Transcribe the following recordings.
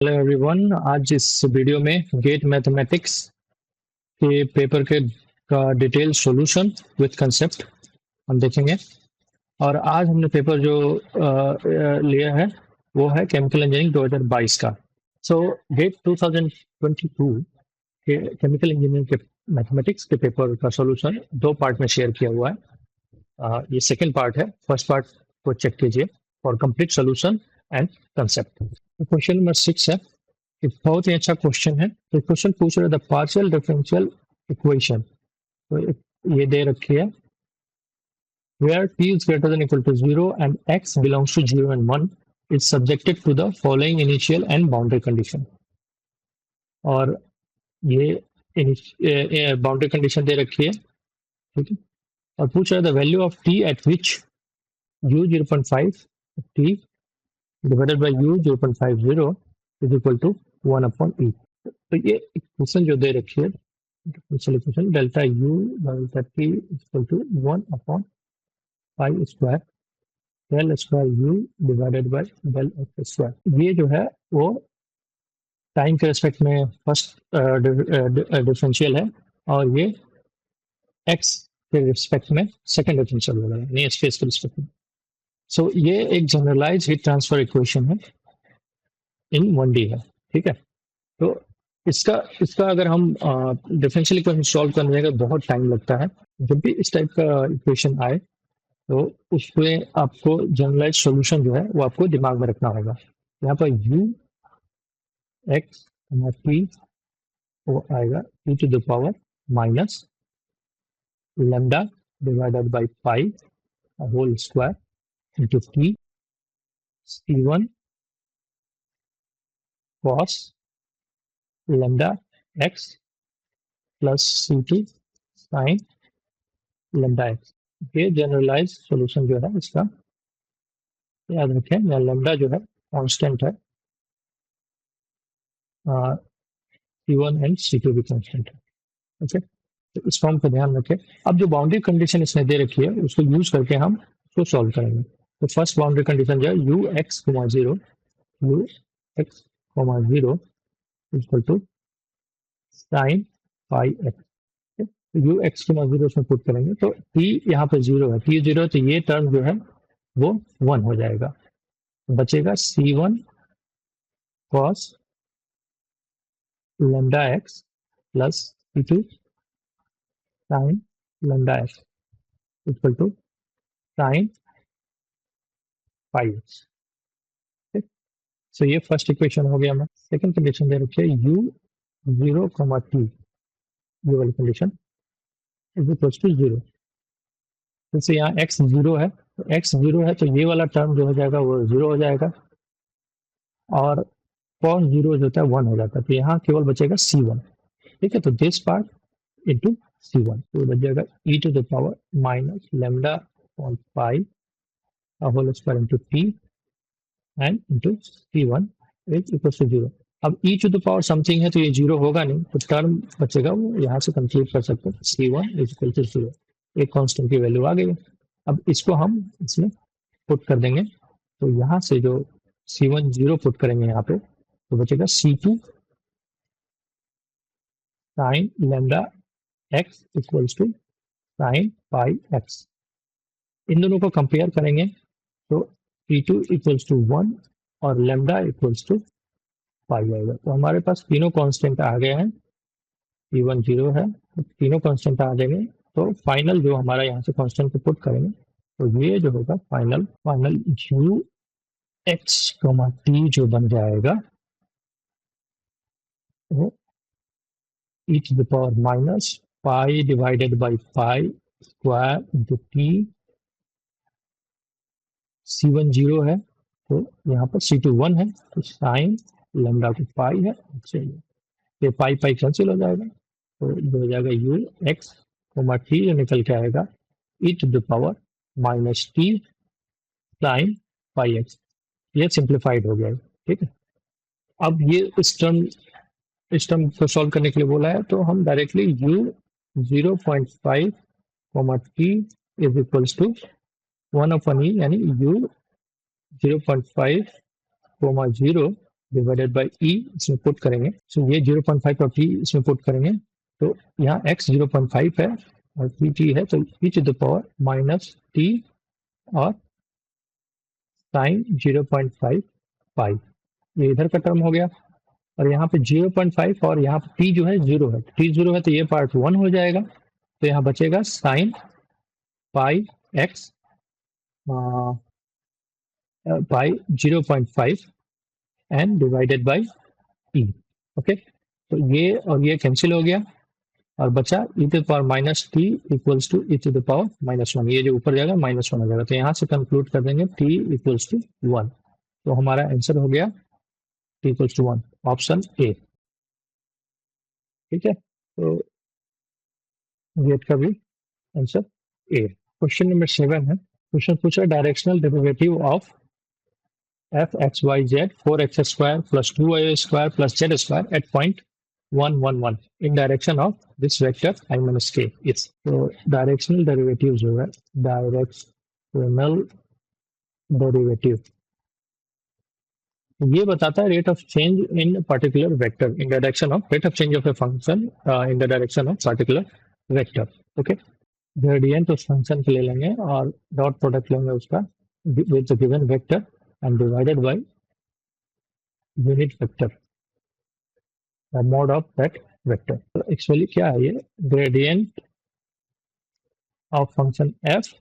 Hello everyone. आज इस video में गेट मैथमेटिक्स के पेपर के का डिटेल सॉल्यूशन विद कंसेप्ट हम देखेंगे। और आज हमने पेपर जो लिया है वो है केमिकल इंजीनियरिंग 2022 का। सो गेट 2022 के केमिकल इंजीनियरिंग के मैथमेटिक्स के पेपर का सॉल्यूशन दो पार्ट में शेयर किया हुआ है। ये सेकेंड पार्ट है। फर्स्ट पार्ट को चेक कीजिए for complete solution and concept. Question number 6 है। एक बहुत ही अच्छा क्वेश्चन है। तो क्वेश्चन पूछ रहे द पार्शियल डिफरेंशियल इक्वेशन। तो ये दे रखी है where t is greater than equal to 0 and x belongs to 0 and 1 is subjected to the following initial and boundary condition। और ये बाउंड्री कंडीशन दे रखी है, ठीक है। और पूछ रहा है the value of t at which u 0.5 t divided by u 0.50 is equal to 1 upon e। तो ये इक्वेशन जो दे रखी है equation delta u delta t equal to 1 upon pi square del square u divided by del X square. ये जो है वो टाइम के रिस्पेक्ट में फर्स्ट डिफरेंशियल है और ये x के रिस्पेक्ट में सेकंड डिफरेंशियल होगा, यानी स्पेस के रिस्पेक्ट में। सो ये एक जनरलाइज हीट ट्रांसफर इक्वेशन है इन 1D है, ठीक है। तो इसका अगर हम डिफरेंशियल इक्वेशन सॉल्व करने जाएंगे बहुत टाइम लगता है। जब भी इस टाइप का इक्वेशन आए तो उसमें आपको जनरलाइज सॉल्यूशन जो है वो आपको दिमाग में रखना होगा। यहाँ पर u x t वो आएगा e to the power minus lambda divided by pi whole square into t c1 cos lambda x plus c2 sine lambda x। ये जनरलाइज सॉल्यूशन जो है इसका याद रखें। यहाँ लैम्डा जो है कांस्टेंट है, C1 एंड C2 भी कांस्टेंट है, ओके। तो इस फॉर्म को ध्यान रखें। अब जो बाउंड्री कंडीशन इसने दे रखी है उसको यूज करके हम उसको सॉल्व करेंगे। तो फर्स्ट बाउंड्री कंडीशन जो है u x, 0 u x, 0 equal to sine pi X. u x, 0 इसमें पुट करेंगे तो t यहाँ पे 0 है, t 0 तो ये टर्म जो है वो 1 हो जाएगा। बचेगा c1 cos lambda x plus c2 sine lambda x equal to sine pi x. So ये फर्स्ट इक्वेशन हो गया। हमें सेकंड कंडीशन दे रखी है u 0, t, ये वाली कंडीशन इज इक्वल टू 0। जैसे यहाँ x 0 है तो x 0 है तो ये वाला टर्म जो हो जाएगा वो 0 हो जाएगा और cos 0 जो होता है 1 हो जाता है। तो यहाँ केवल बचेगा c1, ठीक है। तो दिस पार्ट इंटू c1 तो बच जाएगा e to the power minus lambda upon pi whole square into t and into c1 is equal to 0। अब e to the power something है तो ये 0 होगा नहीं, तो टर्म बचेगा वो यहाँ से कंप्लीट कर सकते हैं। c1 इज इक्वल टू 0, एक कांस्टेंट की वैल्यू आ गई। अब इसको हम इसमें पुट कर देंगे तो यहाँ से जो c1 0 पुट करेंगे यहाँ पे तो बचेगा c2 sine lambda x equals to sine pi x। इन दोनों को कंपेयर करेंगे तो c2 इक्वल्स टू 1 और लैम्डा इक्वल्स टू पाई आएगा। तो हमारे पास तीनों कांस्टेंट आ गए हैं। c1 0 है तो तीनों कांस्टेंट आ जाएंगे। तो फाइनल जो हमारा यहाँ से कांस्टेंट को पुट करेंगे तो ये जो होगा फाइनल u x, t जो बन जाएगा वो e to the power minus pi divided by pi square into t। c1 0 है तो यहाँ पर c2 1 है तो साइन लैम्डा को पाई है, ये पाई पाई कैंसिल हो जाएगा तो हो जाएगा u x, t जो निकल के आएगा e to the power minus t sine pi x। ये सिंप्लीफाइड हो गया, ठीक है। अब ये इस टर्म को सॉल्व करने के लिए बोला है तो हम directly u 0.5 t is equals to 1 upon e यानी u 0.5 0 डिवाइडेड बाई ई इसमें पुट करेंगे, सो ये 0.5 और t इसमें पुट करेंगे, तो यहाँ x 0.5 है और t है, तो e to the power minus t और साइन 0.5 पाई, ये इधर का टर्म हो गया। और यहाँ पे 0.5 और यहाँ पे t जो है 0 है, t 0 है तो ये पार्ट 1 हो जाएगा, तो यहाँ बचेगा sign pi x pi 0.5 and divided by E. Okay, तो ये और ये कैंसिल हो गया और बचा e to the power minus T equals to e to the power -1, ये जो ऊपर जाएगा -1 हो जाएगा, तो यहाँ से कंक्लूड कर देंगे t इक्वल्स टू 1, तो हमारा आंसर हो गया t equals to 1, option A. ठीक है, तो गेट का भी आंसर ए। क्वेश्चन नंबर 7 है, क्वेश्चन पूछा directional derivative of F X Y Z 4x square plus 2y square plus Z square at point 111 in direction of this vector I minus k is, तो directional derivative जो है, directional derivative ये बताता है rate of change in particular vector in direction of rate of change of a function in the direction of particular vector. Okay, gradient उस function के ले लेंगे और डॉट प्रोडक्ट लेंगे उसका with the given vector and divided by unit vector mode of that vector. तो actually क्या है, ये gradient of function F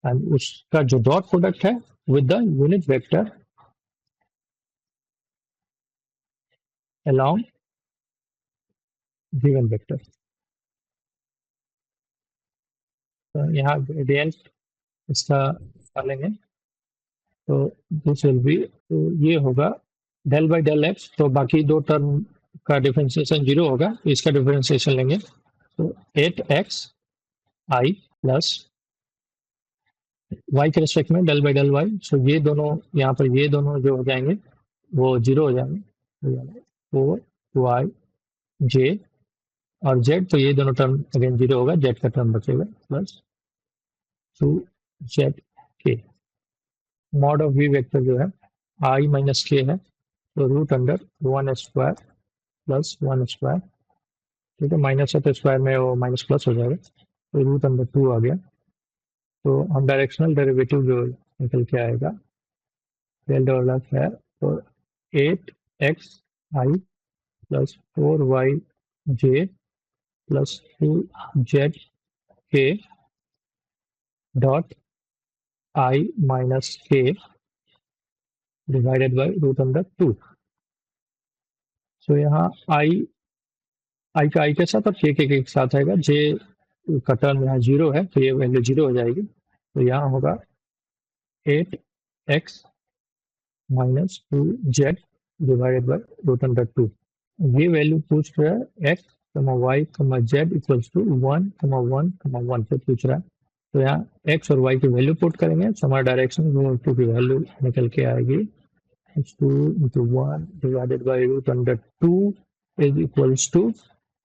and उसका जो डॉट प्रोडक्ट है with the unit vector along given vector. तो यहाँ ग्रेडियंट इसका डालेंगे, तो दिस विल बी, तो ये होगा डेल बाई डेल एक्स, तो बाकी दो टर्म का डिफरेंशिएशन 0 होगा, तो इसका डिफरेंशिएशन लेंगे, तो 8x i प्लस y के रिस्पेक्ट में डेल बाई डेल वाई, सो ये दोनों यहाँ पर ये दोनों जो हो जाएंगे वो 0 हो जाएंगे, 4y j और z, तो ये दोनों टर्म अगेन 0 होगा, z का टर्म बचेगा plus 2z k। Mod of v vector जो है i माइनस k है, तो root under 1 square plus 1 square, ठीक है, माइनस है तो स्क्वायर में वो माइनस प्लस हो जाएगा, तो रूट अंडर 2 आ गया। तो हम डायरेक्शनल डेरिवेटिव जो निकल के आएगा डेल डॉलर है, तो 8x i plus 4y j plus 2z k dot i minus k divided by root under 2। So यहाँ i का i के साथ और k के साथ आएगा, j का टर्म यहाँ 0 है, तो ये वैल्यू 0 हो जाएगी, तो यहाँ होगा 8x minus 2z divided by root under 2। ये वैल्यू पूछ रहा है x, y, z equals to 1, 1, 1 पे पूछ रहा है, तो यहाँ x और y की वैल्यू पुट करेंगे, तो हमारा डायरेक्शन की वैल्यू निकल के आएगी 2 into 1 divided by root under 2 is equals to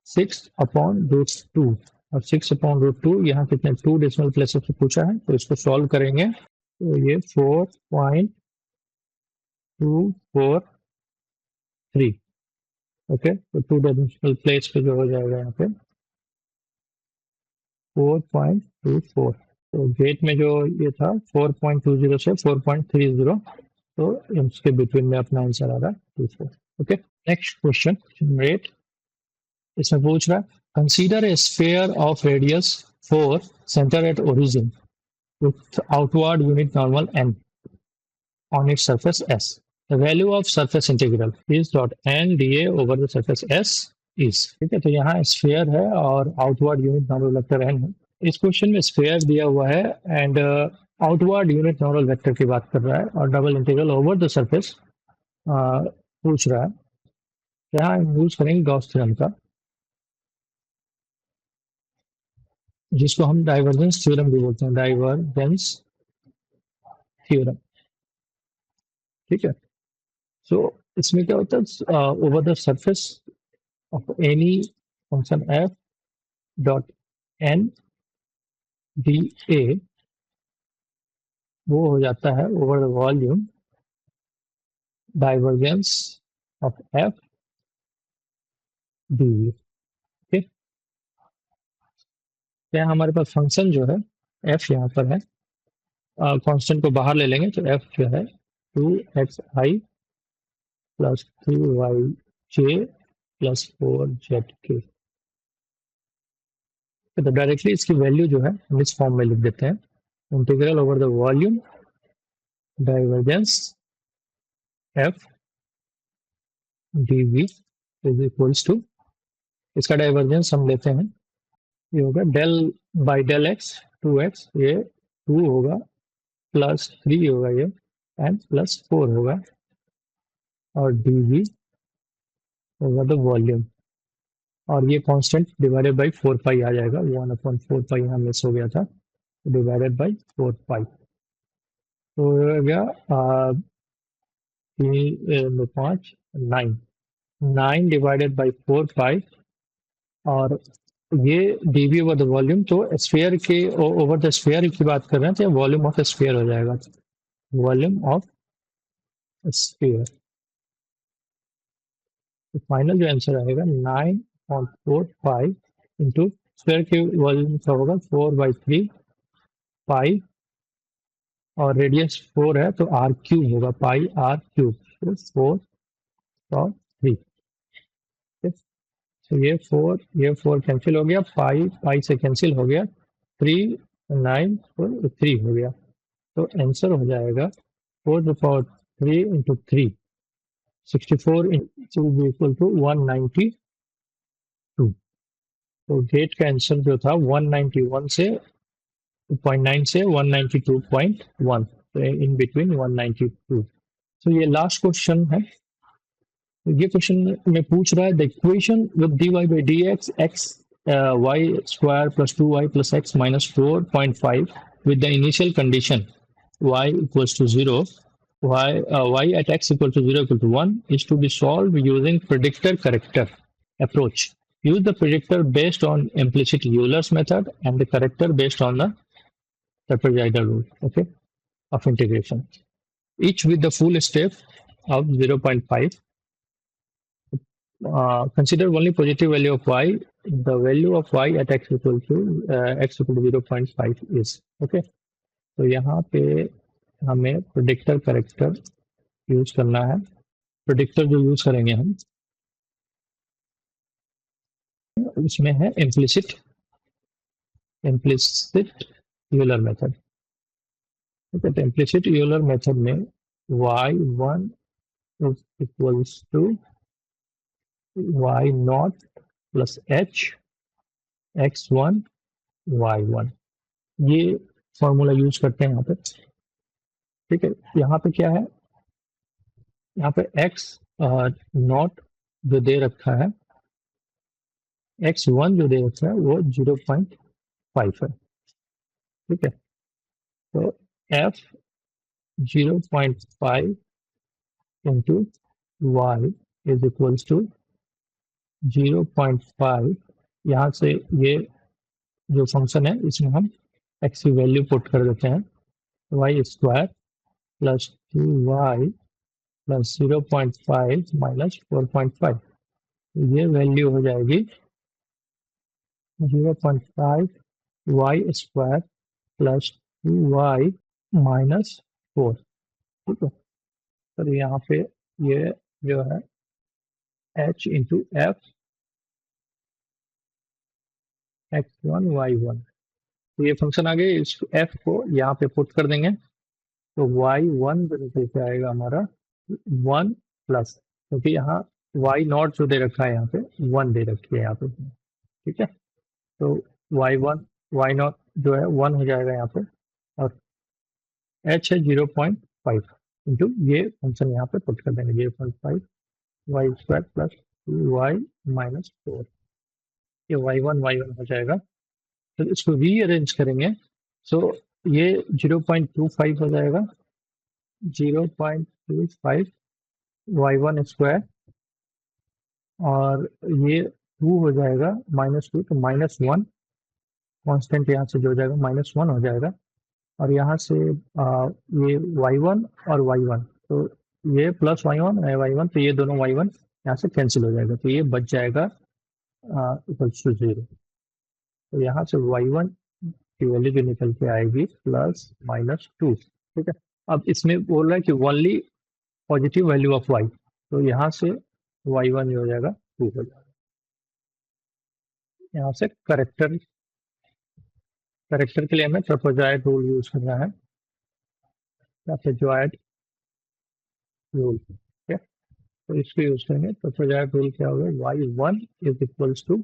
6 upon root 2, और 6 अपॉन रूट 2 यहाँ कितने 2 डेसिमल प्लेसेस पे पूछा है, तो इसको सॉल्व करेंगे, तो ये 4.243। ओके, तो 2 डेसिमल प्लेस पे जो हो जाएगा यहाँ पे 4.24, तो गेट में जो ये था 4.20 से 4.30, तो इसके बिटवीन में अपना आंसर आ रहा है 24। ओके, नेक्स्ट क्वेश्चन 8, इसमें पूछ रहा है consider a sphere of radius 4 centre at origin with outward unit normal n on its surface S. The value of surface integral is dot n dA over the surface S is, ठीक है, तो यहाँ sphere है और outward unit normal vector n है। इस question में sphere दिया हुआ है and outward unit normal vector की बात कर रहा है और double integral over the surface पूछ रहा है। यहाँ यूज करेंगे गॉस थ्योरम का, जिसको हम डाइवर्जेंस थ्योरम भी बोलते हैं, डाइवर्जेंस थ्योरम, ठीक है। सो इसमें क्या होता है, over the surface of any function f dot n dA वो हो जाता है over the volume divergence of F D. Okay, क्या हमारे पास फंक्शन जो है एफ यहाँ पर है, कांस्टेंट को बाहर ले लेंगे तो एफ जो है 2xi plus 3yj plus 4zk। तो डायरेक्टली इसकी वैल्यू जो है हम इस फॉर्म में लिख देते हैं, integral over the volume divergence F dv is equals to, इसका डाइवर्जेंस हम लेते हैं, ये होगा del by del x 2x, ये 2 होगा प्लस 3 होगा ये एंड प्लस 4 होगा, और dv होगा द वॉल्यूम, और ये कांस्टेंट डिवाइडेड बाई 4 पाई आ जाएगा, 1/4 पाई यहाँ मिस हो गया था, डिवाइडेड बाई 4 पाई, तो हो गया 5 9 डिवाइडेड बाई 4 पाई, और ये dv ओवर द वॉल्यूम, तो स्फीयर के ओवर द स्फीयर की बात कर रहे हैं तो वॉल्यूम ऑफ स्फीयर हो जाएगा, वॉल्यूम ऑफ स्फीयर। तो फाइनल जो आंसर आएगा 9.45 इंटू स्फीयर के वॉल्यूम का होगा 4/3 पाई, और रेडियस 4 है तो r क्यूब होगा, पाई r क्यूब, तो 4 और 3। तो ये 4 कैंसिल हो गया, पाई से कैंसिल हो गया, 3 9 और 3 हो गया, तो आंसर हो जाएगा 4 इंटू 3 64 इक्वल टू 192। तो गेट का आंसर जो था 191 से 0.9 से 192.1, तो इन बिटवीन 192। तो ये लास्ट क्वेश्चन है, ये क्वेश्चन में पूछ रहा है the equation with dy by dx x y square plus 2y plus x minus 4.5 with the initial condition y equals to 0, y at x equal to 0 equal to 1 is to be solved using predictor corrector approach. Use the predictor based on implicit Euler's method and the corrector based on the trapezoidal rule, okay, of integration, each with the full step of 0.5. Consider only positive value of y. The value of y at x equal to 0.5 is, okay. तो यहाँ पे हमें predictor character use करना है। Predictor जो use करेंगे हम, इसमें है इम्प्लिसिट यूलर मेथड, ठीक है। तो इम्प्लिसिट यूलर मेथड में y1 equals to y naught plus h x1 y1, ये फॉर्मूला यूज करते हैं यहाँ पे, ठीक है। यहाँ पे क्या है, यहाँ पे x नॉट जो दे रखा है, x1 जो दे रखा है वो 0.5 है, ठीक है। तो f 0.5 into y is equals to 0.5, यहाँ से ये जो फंक्शन है इसमें हम x की वैल्यू पुट कर देते हैं, y square plus 2y plus 0.5 minus 4.5, ये वैल्यू हो जाएगी 0.5 y square plus 2y minus 4, ठीक है। तो यहाँ पे ये जो है h into F x1 y1, तो ये फंक्शन आ गए, इस f को यहाँ पे पुट कर देंगे, तो y1 जो निकल के आएगा हमारा 1 प्लस, क्योंकि यहाँ y नॉट जो दे रखा है यहाँ पे 1 दे रखी है यहाँ पे, ठीक है। तो y नॉट जो है 1 हो जाएगा यहाँ पे, और h है 0.5 इंटू ये फंक्शन यहाँ पे पुट कर देंगे 0.5 y square plus 2y minus 4, ये y1 हो जाएगा। तो इसको रीअरेंज करेंगे, सो ये 0.25 हो जाएगा, 0.25 y1 स्क्वायर, और ये 2 हो जाएगा -2, तो -1 कांस्टेंट यहाँ से जो हो जाएगा -1 हो जाएगा, और यहाँ से ये y1 और y1, तो ये प्लस y1 है y1, तो ये दोनों y1 यहाँ से कैंसिल हो जाएगा, तो ये बच जाएगा इक्वल्स टू 0। तो यहाँ से y1 की वैल्यू जो निकल के आएगी +-2। ठीक है, अब इसमें बोल रहा है कि only positive value of y, तो यहाँ से y1 हो जाएगा 2 हो जाएगा। यहाँ से करेक्टर के लिए हमें ट्रेपेजॉइड रूल यूज करना है, ट्रेपेजॉइड रूल। ठीक है, तो इसको यूज करेंगे। ट्रेपेजॉइड रूल क्या होगा, y1 is equals to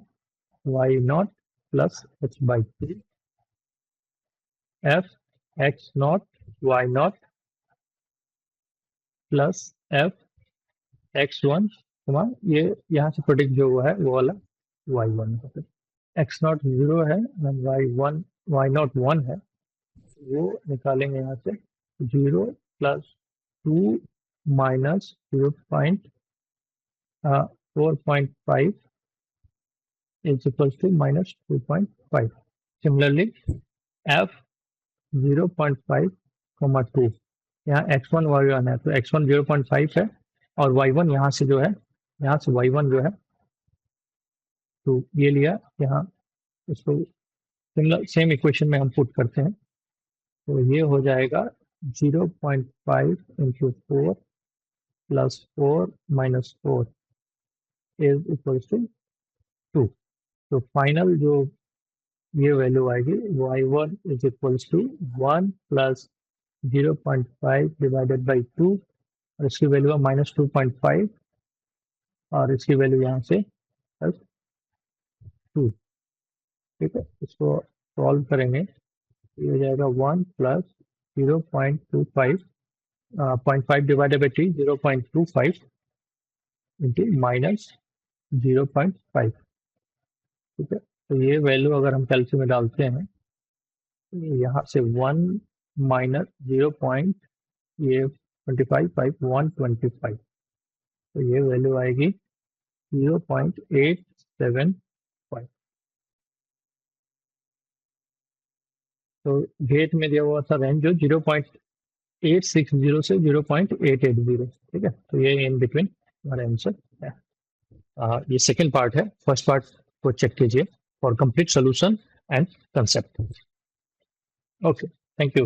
y0 plus h/3 f x0 y0 plus f x1, ये यहाँ से प्रोडक्ट जो हुआ है वो वाला y1 है। x0 0 है, y0 1 है, वो निकालेंगे यहाँ से 0 + 2 - 0.4.5 is equals to -2.5. Similarly, f 0.5, 2, यहाँ x1 y1 है, तो x1 0.5 है और y1 यहाँ से जो है, यहाँ से y1 जो है, तो ये लिया यहाँ, इसको सेम इक्वेशन में हम पुट करते हैं, तो ये हो जाएगा 0.5 × 4 + 4 - 4 इज इक्वल्स टू 2। तो फाइनल जो ये वैल्यू आएगी y1 is equals to 1 + 0.5 divided by 2, और इसकी वैल्यू है -2.5, और इसकी वैल्यू यहाँ से +2। ठीक है, इसको सॉल्व करेंगे, ये हो जाएगा 1 + 0.25 0.5 डिवाइडेड बाई 3, 0.25 इंटू -0.5। ठीक है, तो ये वैल्यू अगर हम कैलकुलेटर में डालते हैं, यहाँ से 1 - 0.25 125, तो ये वैल्यू आएगी 0.875। तो गेट में दिया हुआ था रेंज जो 0.860 से 0.880। ठीक है, तो ये इन बिटवीन हमारा आंसर है। ये सेकंड पार्ट है, फर्स्ट पार्ट को चेक कीजिए for complete solution and concept. Okay, thank you.